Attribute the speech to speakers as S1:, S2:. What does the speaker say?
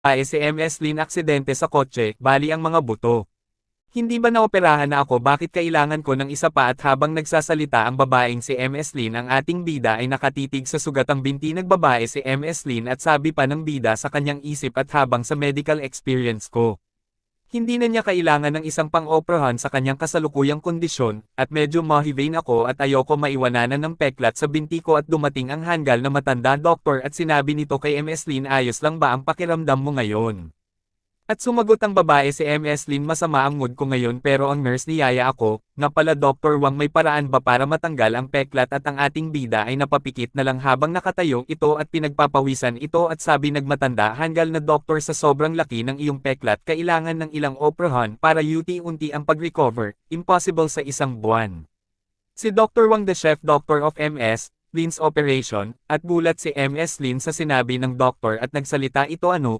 S1: Ay si MS Lin aksidente sa kotse, bali ang mga buto. Hindi ba naoperahan na ako bakit kailangan ko ng isa pa at habang nagsasalita ang babaeng si MS Lin ang ating bida ay nakatitig sa sugatang binti ng babae si MS Lin at sabi pa ng bida sa kanyang isip at habang sa medical experience ko. Hindi na niya kailangan ng isang pang-operahan sa kanyang kasalukuyang kondisyon, at medyo mahivane ako at ayoko maiwananan ng peklat sa binti ko at dumating ang hanggal na matanda doktor at sinabi nito kay MS Lin ayos lang ba ang pakiramdam mo ngayon? At sumagot ang babae si MS Lin masama ang mood ko ngayon pero ang nurse niyaya ako, nga pala Dr. Wang may paraan ba para matanggal ang peklat at ang ating bida ay napapikit na lang habang nakatayo ito at pinagpapawisan ito at sabi nagmatanda hanggal na doktor sa sobrang laki ng iyong peklat kailangan ng ilang operahan para unti-unti ang pag-recover, impossible sa isang buwan. Si Dr. Wang the chef doctor of MS, Lin's operation, at gulat si MS Lin sa sinabi ng doktor at nagsalita ito walang